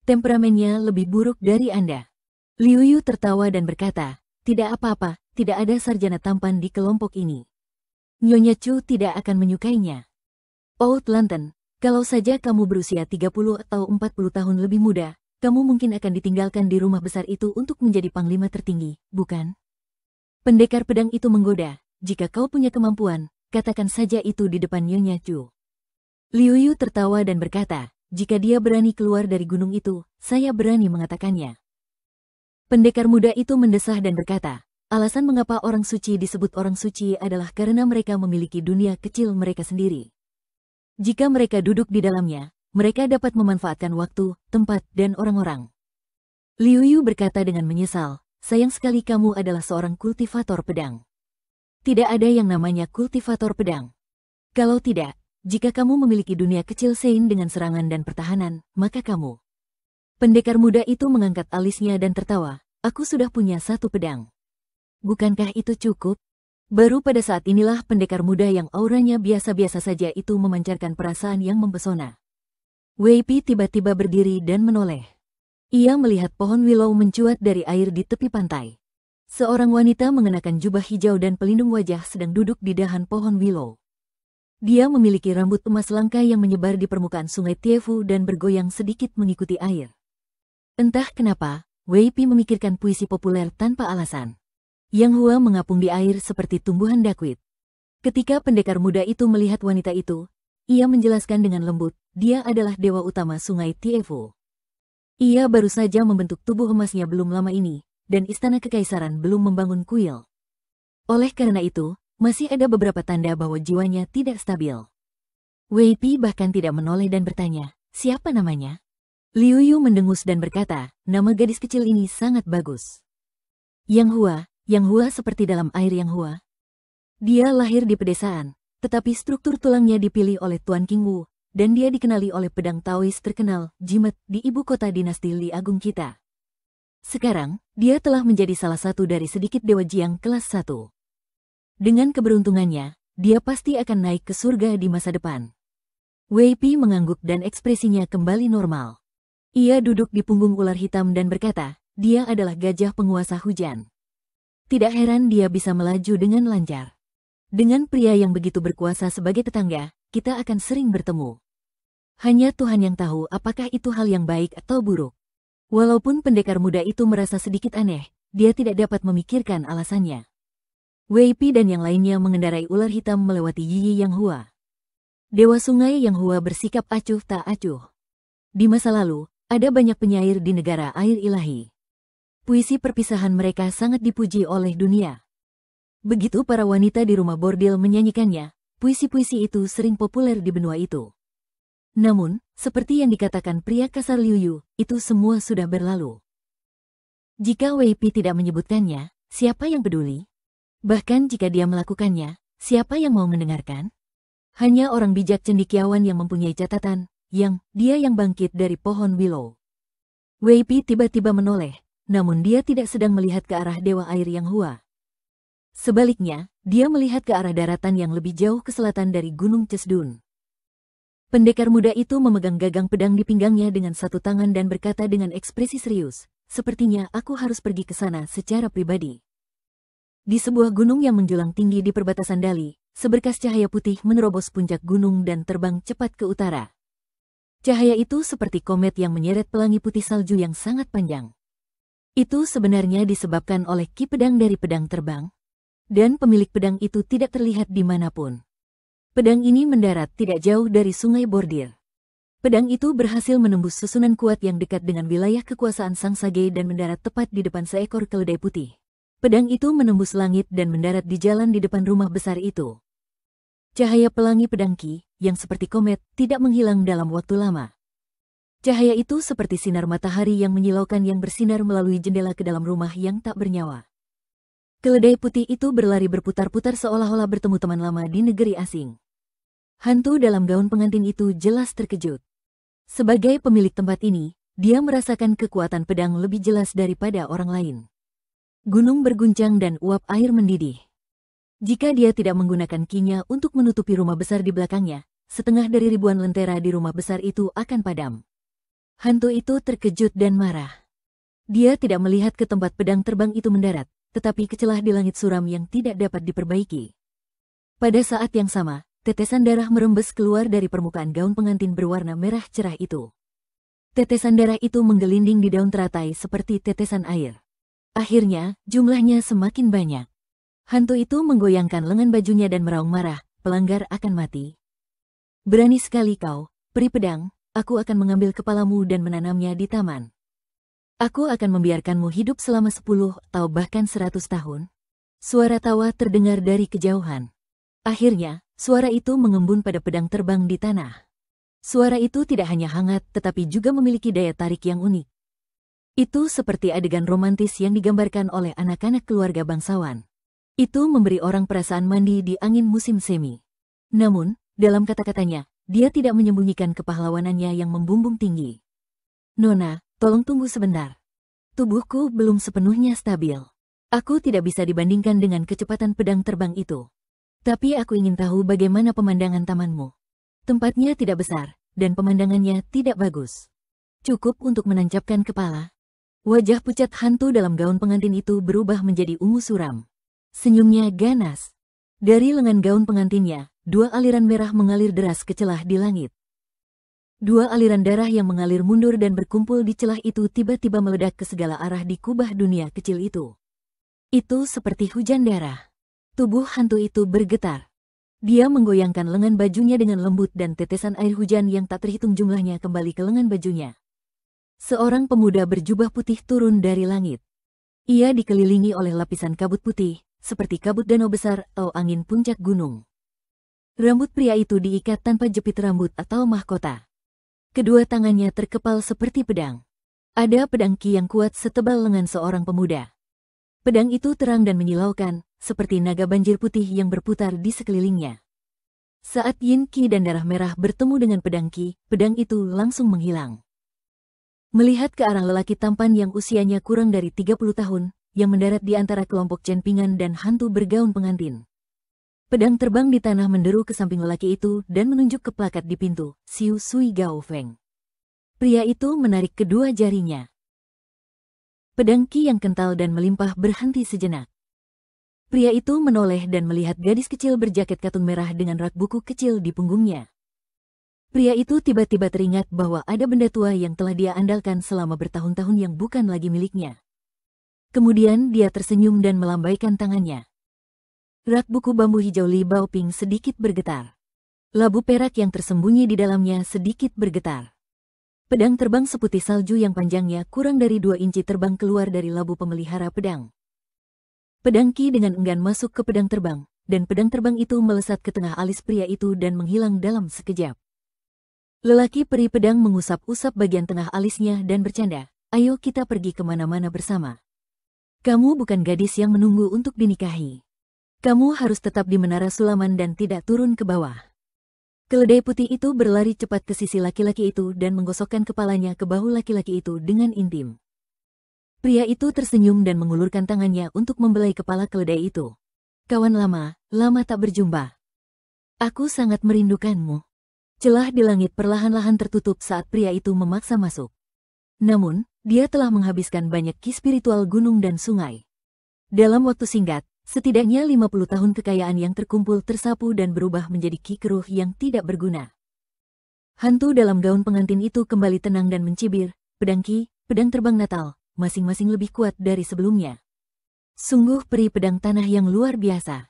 Temperamennya lebih buruk dari Anda. Liu Yu tertawa dan berkata, tidak apa-apa, tidak ada sarjana tampan di kelompok ini. Nyonya Chu tidak akan menyukainya. Old Lantern, kalau saja kamu berusia 30 atau 40 tahun lebih muda, kamu mungkin akan ditinggalkan di rumah besar itu untuk menjadi panglima tertinggi, bukan? Pendekar pedang itu menggoda, jika kau punya kemampuan, katakan saja itu di depan Nyonya Chu. Liu Yu tertawa dan berkata, jika dia berani keluar dari gunung itu, saya berani mengatakannya. Pendekar muda itu mendesah dan berkata, alasan mengapa orang suci disebut orang suci adalah karena mereka memiliki dunia kecil mereka sendiri. Jika mereka duduk di dalamnya, mereka dapat memanfaatkan waktu, tempat, dan orang-orang. Liu Yu berkata dengan menyesal, sayang sekali kamu adalah seorang kultivator pedang. Tidak ada yang namanya kultivator pedang. Kalau tidak, jika kamu memiliki dunia kecil Sein dengan serangan dan pertahanan, maka kamu. Pendekar muda itu mengangkat alisnya dan tertawa, aku sudah punya satu pedang. Bukankah itu cukup? Baru pada saat inilah pendekar muda yang auranya biasa-biasa saja itu memancarkan perasaan yang mempesona. Wei Pi tiba-tiba berdiri dan menoleh. Ia melihat pohon willow mencuat dari air di tepi pantai. Seorang wanita mengenakan jubah hijau dan pelindung wajah sedang duduk di dahan pohon willow. Dia memiliki rambut emas langka yang menyebar di permukaan sungai Tiefu dan bergoyang sedikit mengikuti air. Entah kenapa, Wei Pi memikirkan puisi populer tanpa alasan. Yang Hua mengapung di air seperti tumbuhan dakwit. Ketika pendekar muda itu melihat wanita itu, ia menjelaskan dengan lembut, dia adalah dewa utama sungai Tiefu. Ia baru saja membentuk tubuh emasnya belum lama ini, dan istana kekaisaran belum membangun kuil. Oleh karena itu, masih ada beberapa tanda bahwa jiwanya tidak stabil. Wei Pi bahkan tidak menoleh dan bertanya, siapa namanya? Liu Yu mendengus dan berkata, nama gadis kecil ini sangat bagus. Yang Hua seperti dalam air Yang Hua. Dia lahir di pedesaan, tetapi struktur tulangnya dipilih oleh Tuan King Wu, dan dia dikenali oleh pedang Taois terkenal, Jimet, di ibu kota dinasti Li Agung kita. Sekarang, dia telah menjadi salah satu dari sedikit dewa Jiang kelas 1. Dengan keberuntungannya, dia pasti akan naik ke surga di masa depan. Wei Pi mengangguk dan ekspresinya kembali normal. Ia duduk di punggung ular hitam dan berkata, dia adalah gajah penguasa hujan. Tidak heran dia bisa melaju dengan lancar. Dengan pria yang begitu berkuasa sebagai tetangga, kita akan sering bertemu. Hanya Tuhan yang tahu apakah itu hal yang baik atau buruk. Walaupun pendekar muda itu merasa sedikit aneh, dia tidak dapat memikirkan alasannya. Wei Pi dan yang lainnya mengendarai ular hitam melewati Yi Yang Hua. Dewa sungai Yang Hua bersikap acuh tak acuh. Di masa lalu, ada banyak penyair di negara air ilahi. Puisi perpisahan mereka sangat dipuji oleh dunia. Begitu para wanita di rumah bordil menyanyikannya, puisi-puisi itu sering populer di benua itu. Namun, seperti yang dikatakan pria kasar Liu Yu, itu semua sudah berlalu. Jika Wei Pi tidak menyebutkannya, siapa yang peduli? Bahkan jika dia melakukannya, siapa yang mau mendengarkan? Hanya orang bijak cendekiawan yang mempunyai catatan, dia yang bangkit dari pohon willow. Wei Pi tiba-tiba menoleh, namun dia tidak sedang melihat ke arah dewa air yang Hua. Sebaliknya, dia melihat ke arah daratan yang lebih jauh ke selatan dari Gunung Cesdun. Pendekar muda itu memegang gagang pedang di pinggangnya dengan satu tangan dan berkata dengan ekspresi serius, "Sepertinya aku harus pergi ke sana secara pribadi." Di sebuah gunung yang menjulang tinggi di perbatasan Dali, seberkas cahaya putih menerobos puncak gunung dan terbang cepat ke utara. Cahaya itu seperti komet yang menyeret pelangi putih salju yang sangat panjang. Itu sebenarnya disebabkan oleh ki pedang dari pedang terbang. Dan pemilik pedang itu tidak terlihat dimanapun. Pedang ini mendarat tidak jauh dari sungai Bordir. Pedang itu berhasil menembus susunan kuat yang dekat dengan wilayah kekuasaan Sang Sage dan mendarat tepat di depan seekor keledai putih. Pedang itu menembus langit dan mendarat di jalan di depan rumah besar itu. Cahaya pelangi pedang Ki, yang seperti komet, tidak menghilang dalam waktu lama. Cahaya itu seperti sinar matahari yang menyilaukan yang bersinar melalui jendela ke dalam rumah yang tak bernyawa. Keledai putih itu berlari berputar-putar seolah-olah bertemu teman lama di negeri asing. Hantu dalam gaun pengantin itu jelas terkejut. Sebagai pemilik tempat ini, dia merasakan kekuatan pedang lebih jelas daripada orang lain. Gunung berguncang dan uap air mendidih. Jika dia tidak menggunakan kinya untuk menutupi rumah besar di belakangnya, setengah dari ribuan lentera di rumah besar itu akan padam. Hantu itu terkejut dan marah. Dia tidak melihat ke tempat pedang terbang itu mendarat, tetapi ke celah di langit suram yang tidak dapat diperbaiki. Pada saat yang sama, tetesan darah merembes keluar dari permukaan gaun pengantin berwarna merah cerah itu. Tetesan darah itu menggelinding di daun teratai seperti tetesan air. Akhirnya, jumlahnya semakin banyak. Hantu itu menggoyangkan lengan bajunya dan meraung marah, "Pelanggar akan mati. Berani sekali kau, peri pedang, aku akan mengambil kepalamu dan menanamnya di taman. Aku akan membiarkanmu hidup selama 10 atau bahkan 100 tahun. Suara tawa terdengar dari kejauhan. Akhirnya, suara itu mengembun pada pedang terbang di tanah. Suara itu tidak hanya hangat tetapi juga memiliki daya tarik yang unik. Itu seperti adegan romantis yang digambarkan oleh anak-anak keluarga bangsawan. Itu memberi orang perasaan mandi di angin musim semi. Namun, dalam kata-katanya, dia tidak menyembunyikan kepahlawanannya yang membumbung tinggi. "Nona, tolong tunggu sebentar. Tubuhku belum sepenuhnya stabil. Aku tidak bisa dibandingkan dengan kecepatan pedang terbang itu. Tapi aku ingin tahu bagaimana pemandangan tamanmu. Tempatnya tidak besar, dan pemandangannya tidak bagus. Cukup untuk menancapkan kepala." Wajah pucat hantu dalam gaun pengantin itu berubah menjadi ungu suram. Senyumnya ganas. Dari lengan gaun pengantinnya, 2 aliran merah mengalir deras ke celah di langit. 2 aliran darah yang mengalir mundur dan berkumpul di celah itu tiba-tiba meledak ke segala arah di kubah dunia kecil itu. Itu seperti hujan darah. Tubuh hantu itu bergetar. Dia menggoyangkan lengan bajunya dengan lembut dan tetesan air hujan yang tak terhitung jumlahnya kembali ke lengan bajunya. Seorang pemuda berjubah putih turun dari langit. Ia dikelilingi oleh lapisan kabut putih, seperti kabut danau besar atau angin puncak gunung. Rambut pria itu diikat tanpa jepit rambut atau mahkota. Kedua tangannya terkepal seperti pedang. Ada pedang Ki yang kuat setebal lengan seorang pemuda. Pedang itu terang dan menyilaukan, seperti naga banjir putih yang berputar di sekelilingnya. Saat Yin Ki dan darah merah bertemu dengan pedang Ki, pedang itu langsung menghilang. Melihat ke arah lelaki tampan yang usianya kurang dari 30 tahun, yang mendarat di antara kelompok Cenpingan dan hantu bergaun pengantin. Pedang terbang di tanah menderu ke samping lelaki itu dan menunjuk ke plakat di pintu, "Xiu Sui Gao Feng." Pria itu menarik kedua jarinya. Pedang Ki yang kental dan melimpah berhenti sejenak. Pria itu menoleh dan melihat gadis kecil berjaket katun merah dengan rak buku kecil di punggungnya. Pria itu tiba-tiba teringat bahwa ada benda tua yang telah dia andalkan selama bertahun-tahun yang bukan lagi miliknya. Kemudian dia tersenyum dan melambaikan tangannya. Rak buku bambu hijau Li Baoping sedikit bergetar. Labu perak yang tersembunyi di dalamnya sedikit bergetar. Pedang terbang seputih salju yang panjangnya kurang dari 2 inci terbang keluar dari labu pemelihara pedang. Pedang Ki dengan enggan masuk ke pedang terbang, dan pedang terbang itu melesat ke tengah alis pria itu dan menghilang dalam sekejap. Lelaki peri pedang mengusap-usap bagian tengah alisnya dan bercanda, "Ayo kita pergi kemana-mana bersama. Kamu bukan gadis yang menunggu untuk dinikahi. Kamu harus tetap di Menara Sulaman dan tidak turun ke bawah." Keledai putih itu berlari cepat ke sisi laki-laki itu dan menggosokkan kepalanya ke bahu laki-laki itu dengan intim. Pria itu tersenyum dan mengulurkan tangannya untuk membelai kepala keledai itu. "Kawan lama, lama tak berjumpa. Aku sangat merindukanmu." Celah di langit perlahan-lahan tertutup saat pria itu memaksa masuk. Namun, dia telah menghabiskan banyak ki spiritual gunung dan sungai. Dalam waktu singkat, setidaknya 50 tahun kekayaan yang terkumpul tersapu dan berubah menjadi ki keruh yang tidak berguna. Hantu dalam gaun pengantin itu kembali tenang dan mencibir, "Pedang Ki, pedang terbang Natal, masing-masing lebih kuat dari sebelumnya. Sungguh peri pedang tanah yang luar biasa."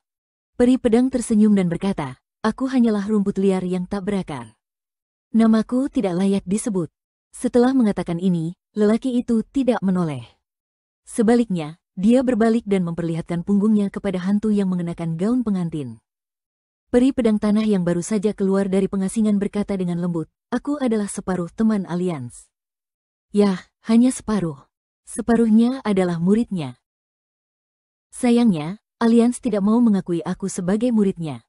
Peri pedang tersenyum dan berkata, "Aku hanyalah rumput liar yang tak berakar. Namaku tidak layak disebut." Setelah mengatakan ini, lelaki itu tidak menoleh. Sebaliknya, dia berbalik dan memperlihatkan punggungnya kepada hantu yang mengenakan gaun pengantin. Peri pedang tanah yang baru saja keluar dari pengasingan berkata dengan lembut, "Aku adalah separuh teman Alians." "Yah, hanya separuh. Separuhnya adalah muridnya. Sayangnya, Alians tidak mau mengakui aku sebagai muridnya.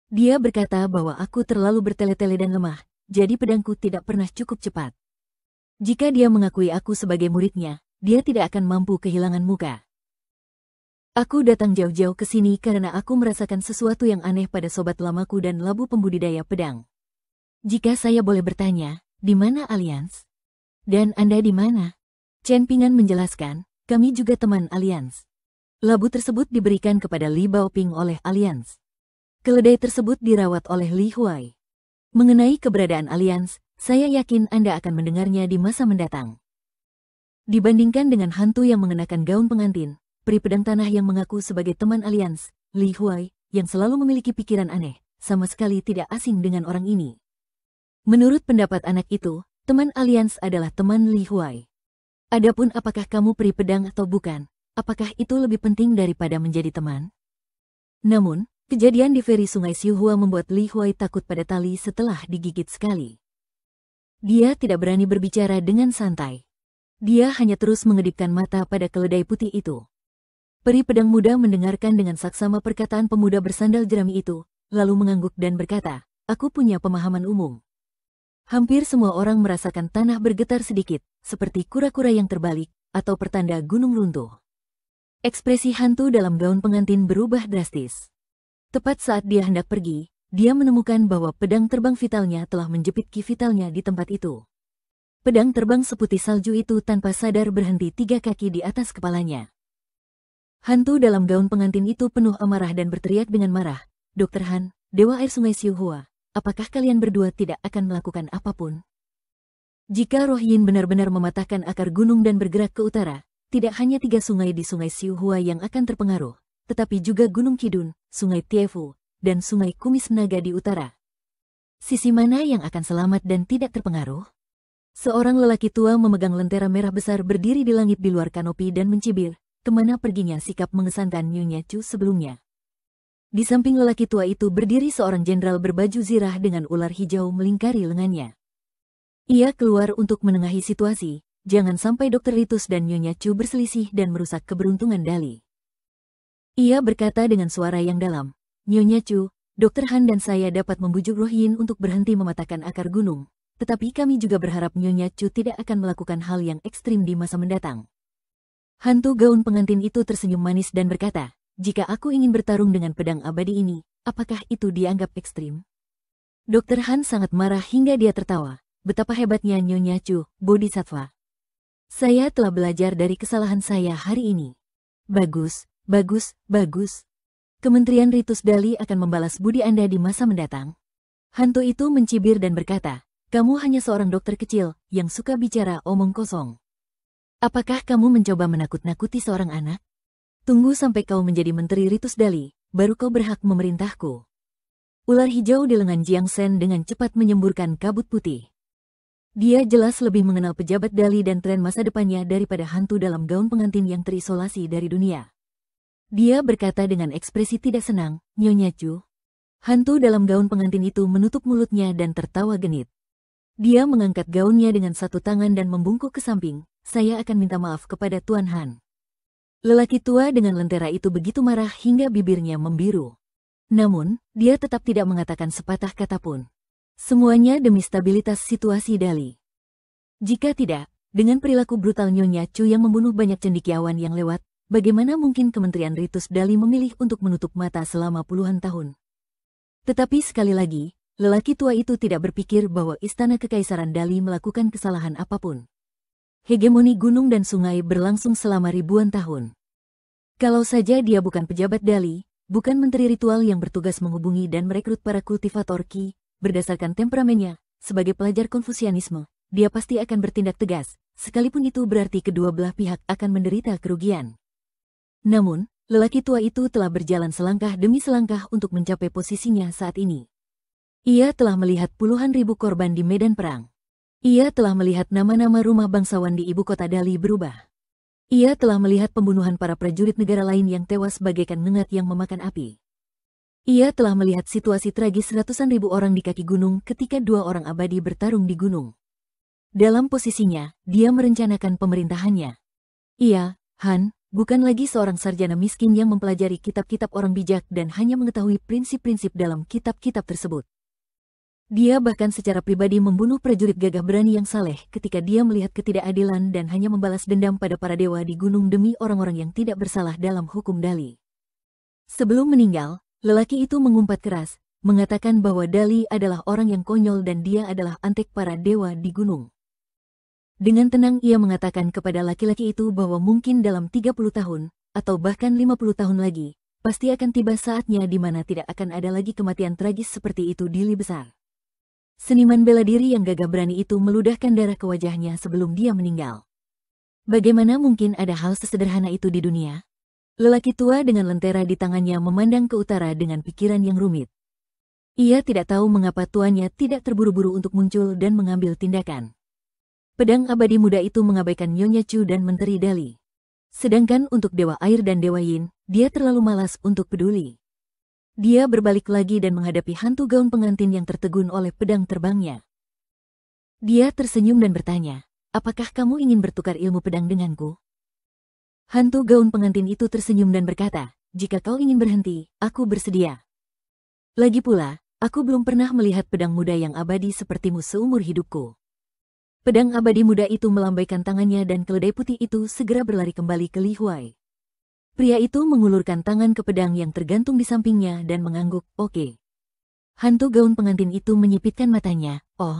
Dia berkata bahwa aku terlalu bertele-tele dan lemah, jadi pedangku tidak pernah cukup cepat. Jika dia mengakui aku sebagai muridnya, dia tidak akan mampu kehilangan muka. Aku datang jauh-jauh ke sini karena aku merasakan sesuatu yang aneh pada sobat lamaku dan labu pembudidaya pedang. Jika saya boleh bertanya, di mana Alians? Dan Anda di mana?" Chen Pingan menjelaskan, "Kami juga teman Alians. Labu tersebut diberikan kepada Li Baoping oleh Alians. Keledai tersebut dirawat oleh Li Huai. Mengenai keberadaan Alians, saya yakin Anda akan mendengarnya di masa mendatang." Dibandingkan dengan hantu yang mengenakan gaun pengantin, peri pedang tanah yang mengaku sebagai teman Alians, Li Huai, yang selalu memiliki pikiran aneh, sama sekali tidak asing dengan orang ini. Menurut pendapat anak itu, teman Alians adalah teman Li Huai. Adapun apakah kamu peri pedang atau bukan, apakah itu lebih penting daripada menjadi teman? Namun, kejadian di feri Sungai Xiuhua membuat Li Huai takut pada tali setelah digigit sekali. Dia tidak berani berbicara dengan santai. Dia hanya terus mengedipkan mata pada keledai putih itu. Peri pedang muda mendengarkan dengan saksama perkataan pemuda bersandal jerami itu, lalu mengangguk dan berkata, "Aku punya pemahaman umum. Hampir semua orang merasakan tanah bergetar sedikit, seperti kura-kura yang terbalik, atau pertanda gunung runtuh." Ekspresi hantu dalam gaun pengantin berubah drastis. Tepat saat dia hendak pergi, dia menemukan bahwa pedang terbang vitalnya telah menjepit ki vitalnya di tempat itu. Pedang terbang seputih salju itu tanpa sadar berhenti 3 kaki di atas kepalanya. Hantu dalam gaun pengantin itu penuh amarah dan berteriak dengan marah, "Dr. Han, Dewa Air Sungai Xiuhua, apakah kalian berdua tidak akan melakukan apapun? Jika Roh Yin benar-benar mematahkan akar gunung dan bergerak ke utara, tidak hanya 3 sungai di Sungai Xiuhua yang akan terpengaruh, tetapi juga Gunung Kidun, Sungai Tiefu, dan Sungai Kumis Naga di utara. Sisi mana yang akan selamat dan tidak terpengaruh?" Seorang lelaki tua memegang lentera merah besar berdiri di langit di luar kanopi dan mencibir, kemana perginya sikap mengesankan Nyonya Chu sebelumnya. Di samping lelaki tua itu berdiri seorang jenderal berbaju zirah dengan ular hijau melingkari lengannya. Ia keluar untuk menengahi situasi, jangan sampai Dr. Ritus dan Nyonya Chu berselisih dan merusak keberuntungan Dali. Ia berkata dengan suara yang dalam, "Nyonya Chu, Dr. Han dan saya dapat membujuk Roh Yin untuk berhenti mematahkan akar gunung. Tetapi kami juga berharap Nyonya Chu tidak akan melakukan hal yang ekstrim di masa mendatang." Hantu gaun pengantin itu tersenyum manis dan berkata, "Jika aku ingin bertarung dengan pedang abadi ini, apakah itu dianggap ekstrim?" Dr. Han sangat marah hingga dia tertawa. "Betapa hebatnya Nyonya Chu, Bodhisattva. Saya telah belajar dari kesalahan saya hari ini. Bagus, bagus, bagus. Kementerian Ritus Dali akan membalas budi Anda di masa mendatang." Hantu itu mencibir dan berkata, "Kamu hanya seorang dokter kecil yang suka bicara omong kosong. Apakah kamu mencoba menakut-nakuti seorang anak? Tunggu sampai kau menjadi menteri Ritus Dali, baru kau berhak memerintahku." Ular hijau di lengan Jiang Shen dengan cepat menyemburkan kabut putih. Dia jelas lebih mengenal pejabat Dali dan tren masa depannya daripada hantu dalam gaun pengantin yang terisolasi dari dunia. Dia berkata dengan ekspresi tidak senang, "Nyonya Chu." Hantu dalam gaun pengantin itu menutup mulutnya dan tertawa genit. Dia mengangkat gaunnya dengan satu tangan dan membungkuk ke samping. "Saya akan minta maaf kepada Tuan Han." Lelaki tua dengan lentera itu begitu marah hingga bibirnya membiru. Namun, dia tetap tidak mengatakan sepatah kata pun. Semuanya demi stabilitas situasi Dali. Jika tidak, dengan perilaku brutal Nyonya Chu yang membunuh banyak cendekiawan yang lewat, bagaimana mungkin Kementerian Ritus Dali memilih untuk menutup mata selama puluhan tahun? Tetapi sekali lagi, lelaki tua itu tidak berpikir bahwa Istana Kekaisaran Dali melakukan kesalahan apapun. Hegemoni gunung dan sungai berlangsung selama ribuan tahun. Kalau saja dia bukan pejabat Dali, bukan menteri ritual yang bertugas menghubungi dan merekrut para kultivator Qi, berdasarkan temperamennya, sebagai pelajar Konfusianisme, dia pasti akan bertindak tegas, sekalipun itu berarti kedua belah pihak akan menderita kerugian. Namun, lelaki tua itu telah berjalan selangkah demi selangkah untuk mencapai posisinya saat ini. Ia telah melihat puluhan ribu korban di medan perang. Ia telah melihat nama-nama rumah bangsawan di ibu kota Dali berubah. Ia telah melihat pembunuhan para prajurit negara lain yang tewas bagaikan ngengat yang memakan api. Ia telah melihat situasi tragis ratusan ribu orang di kaki gunung ketika dua orang abadi bertarung di gunung. Dalam posisinya, dia merencanakan pemerintahannya. Ia, Han, bukan lagi seorang sarjana miskin yang mempelajari kitab-kitab orang bijak dan hanya mengetahui prinsip-prinsip dalam kitab-kitab tersebut. Dia bahkan secara pribadi membunuh prajurit gagah berani yang saleh ketika dia melihat ketidakadilan dan hanya membalas dendam pada para dewa di gunung demi orang-orang yang tidak bersalah dalam hukum Dali. Sebelum meninggal, lelaki itu mengumpat keras, mengatakan bahwa Dali adalah orang yang konyol dan dia adalah antek para dewa di gunung. Dengan tenang ia mengatakan kepada laki-laki itu bahwa mungkin dalam 30 tahun, atau bahkan 50 tahun lagi, pasti akan tiba saatnya di mana tidak akan ada lagi kematian tragis seperti itu di Li Besar. Seniman bela diri yang gagah berani itu meludahkan darah ke wajahnya sebelum dia meninggal. Bagaimana mungkin ada hal sesederhana itu di dunia? Lelaki tua dengan lentera di tangannya memandang ke utara dengan pikiran yang rumit. Ia tidak tahu mengapa tuannya tidak terburu-buru untuk muncul dan mengambil tindakan. Pedang abadi muda itu mengabaikan Nyonya Chu dan Menteri Dali. Sedangkan untuk Dewa Air dan Dewa Yin, dia terlalu malas untuk peduli. Dia berbalik lagi dan menghadapi hantu gaun pengantin yang tertegun oleh pedang terbangnya. Dia tersenyum dan bertanya, "Apakah kamu ingin bertukar ilmu pedang denganku?" Hantu gaun pengantin itu tersenyum dan berkata, "Jika kau ingin berhenti, aku bersedia. Lagi pula, aku belum pernah melihat pedang muda yang abadi sepertimu seumur hidupku." Pedang abadi muda itu melambaikan tangannya dan keledai putih itu segera berlari kembali ke Li Huai. Pria itu mengulurkan tangan ke pedang yang tergantung di sampingnya dan mengangguk, "Oke." Hantu gaun pengantin itu menyipitkan matanya, "Oh."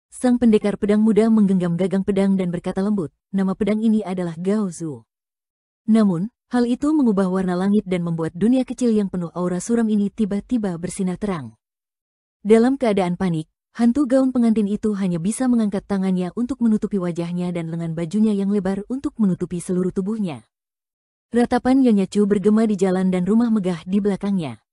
Sang pendekar pedang muda menggenggam gagang pedang dan berkata lembut, "Nama pedang ini adalah Gao Zhu." Namun, hal itu mengubah warna langit dan membuat dunia kecil yang penuh aura suram ini tiba-tiba bersinar terang. Dalam keadaan panik, hantu gaun pengantin itu hanya bisa mengangkat tangannya untuk menutupi wajahnya dan lengan bajunya yang lebar untuk menutupi seluruh tubuhnya. Ratapan Nyonya Chu bergema di jalan dan rumah megah di belakangnya.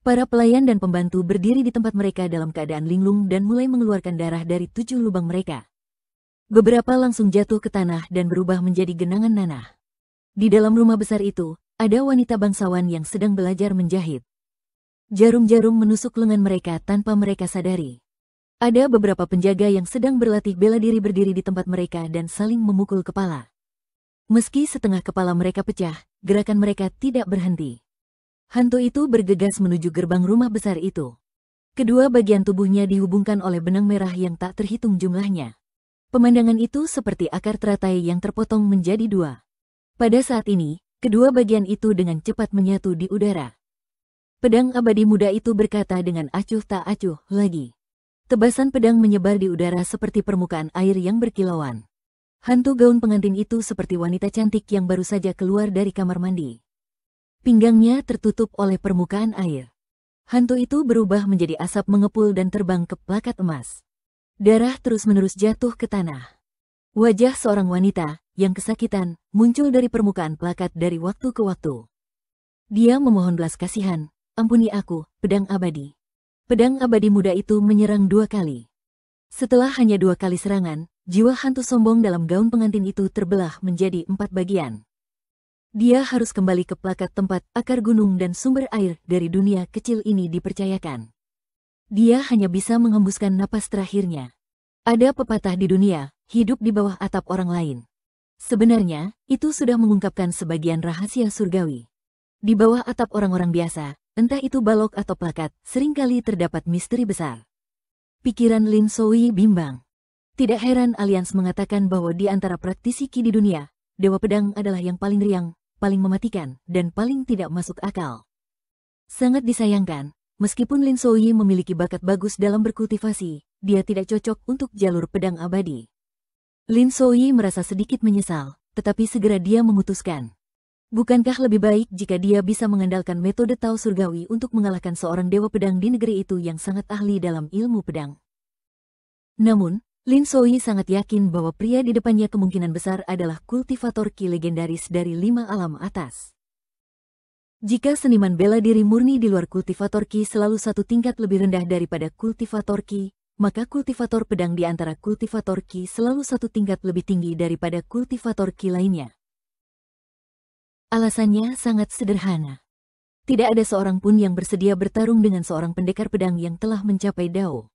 Para pelayan dan pembantu berdiri di tempat mereka dalam keadaan linglung dan mulai mengeluarkan darah dari 7 lubang mereka. Beberapa langsung jatuh ke tanah dan berubah menjadi genangan nanah. Di dalam rumah besar itu, ada wanita bangsawan yang sedang belajar menjahit. Jarum-jarum menusuk lengan mereka tanpa mereka sadari. Ada beberapa penjaga yang sedang berlatih bela diri berdiri di tempat mereka dan saling memukul kepala. Meski setengah kepala mereka pecah, gerakan mereka tidak berhenti. Hantu itu bergegas menuju gerbang rumah besar itu. Kedua bagian tubuhnya dihubungkan oleh benang merah yang tak terhitung jumlahnya. Pemandangan itu seperti akar teratai yang terpotong menjadi 2. Pada saat ini, kedua bagian itu dengan cepat menyatu di udara. Pedang abadi muda itu berkata dengan acuh tak acuh lagi. Tebasan pedang menyebar di udara seperti permukaan air yang berkilauan. Hantu gaun pengantin itu seperti wanita cantik yang baru saja keluar dari kamar mandi. Pinggangnya tertutup oleh permukaan air. Hantu itu berubah menjadi asap mengepul dan terbang ke plakat emas. Darah terus-menerus jatuh ke tanah. Wajah seorang wanita yang kesakitan muncul dari permukaan plakat dari waktu ke waktu. Dia memohon belas kasihan, "Ampuni aku, pedang abadi." Pedang abadi muda itu menyerang 2 kali. Setelah hanya 2 kali serangan, jiwa hantu sombong dalam gaun pengantin itu terbelah menjadi 4 bagian. Dia harus kembali ke plakat tempat akar gunung dan sumber air dari dunia kecil ini dipercayakan. Dia hanya bisa menghembuskan napas terakhirnya. Ada pepatah di dunia, hidup di bawah atap orang lain. Sebenarnya, itu sudah mengungkapkan sebagian rahasia surgawi. Di bawah atap orang-orang biasa, entah itu balok atau plakat, seringkali terdapat misteri besar. Pikiran Lin Soyi bimbang. Tidak heran Alians mengatakan bahwa di antara praktisi Qi di dunia, Dewa Pedang adalah yang paling riang, paling mematikan, dan paling tidak masuk akal. Sangat disayangkan, meskipun Lin Soyi memiliki bakat bagus dalam berkultivasi, dia tidak cocok untuk jalur pedang abadi. Lin Soyi merasa sedikit menyesal, tetapi segera dia memutuskan. Bukankah lebih baik jika dia bisa mengandalkan metode Tao surgawi untuk mengalahkan seorang dewa pedang di negeri itu yang sangat ahli dalam ilmu pedang? Namun, Lin Soyi sangat yakin bahwa pria di depannya kemungkinan besar adalah kultivator Qi legendaris dari 5 alam atas. Jika seniman bela diri murni di luar kultivator Qi selalu 1 tingkat lebih rendah daripada kultivator Qi, maka kultivator pedang di antara kultivator Qi selalu 1 tingkat lebih tinggi daripada kultivator Qi lainnya. Alasannya sangat sederhana. Tidak ada seorang pun yang bersedia bertarung dengan seorang pendekar pedang yang telah mencapai Dao.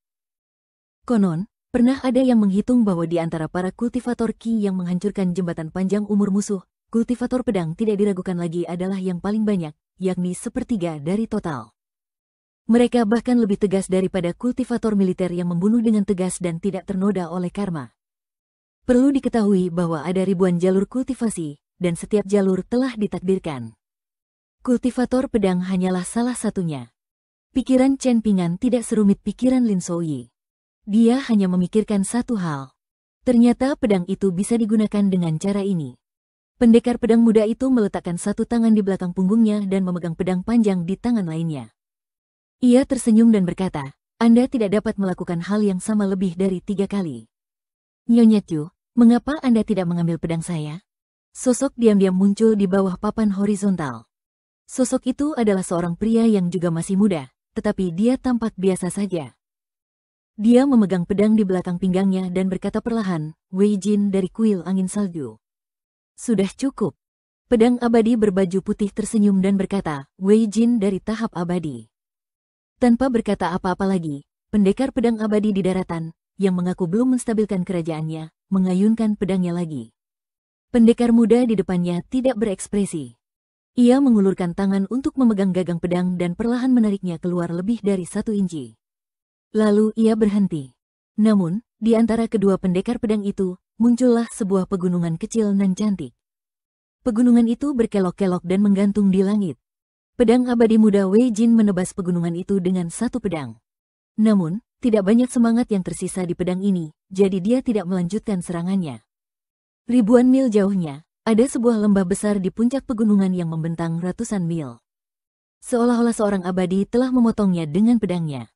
Konon, pernah ada yang menghitung bahwa di antara para kultivator Qi yang menghancurkan jembatan panjang umur musuh, kultivator pedang tidak diragukan lagi adalah yang paling banyak, yakni 1/3 dari total. Mereka bahkan lebih tegas daripada kultivator militer yang membunuh dengan tegas dan tidak ternoda oleh karma. Perlu diketahui bahwa ada ribuan jalur kultivasi, dan setiap jalur telah ditakdirkan. Kultivator pedang hanyalah salah satunya. Pikiran Chen Pingan tidak serumit pikiran Lin Soyi. Dia hanya memikirkan satu hal. Ternyata pedang itu bisa digunakan dengan cara ini. Pendekar pedang muda itu meletakkan 1 tangan di belakang punggungnya dan memegang pedang panjang di tangan lainnya. Ia tersenyum dan berkata, Anda tidak dapat melakukan hal yang sama lebih dari 3 kali. Nyonya Chu, mengapa Anda tidak mengambil pedang saya? Sosok diam-diam muncul di bawah papan horizontal. Sosok itu adalah seorang pria yang juga masih muda, tetapi dia tampak biasa saja. Dia memegang pedang di belakang pinggangnya dan berkata perlahan, Wei Jin dari kuil angin salju. Sudah cukup. Pedang abadi berbaju putih tersenyum dan berkata, Wei Jin dari tahap abadi. Tanpa berkata apa-apa lagi, pendekar pedang abadi di daratan, yang mengaku belum menstabilkan kerajaannya, mengayunkan pedangnya lagi. Pendekar muda di depannya tidak berekspresi. Ia mengulurkan tangan untuk memegang gagang pedang dan perlahan menariknya keluar lebih dari 1 inci. Lalu ia berhenti. Namun, di antara kedua pendekar pedang itu, muncullah sebuah pegunungan kecil nan cantik. Pegunungan itu berkelok-kelok dan menggantung di langit. Pedang abadi muda Wei Jin menebas pegunungan itu dengan 1 pedang. Namun, tidak banyak semangat yang tersisa di pedang ini, jadi dia tidak melanjutkan serangannya. Ribuan mil jauhnya, ada sebuah lembah besar di puncak pegunungan yang membentang ratusan mil. Seolah-olah seorang abadi telah memotongnya dengan pedangnya.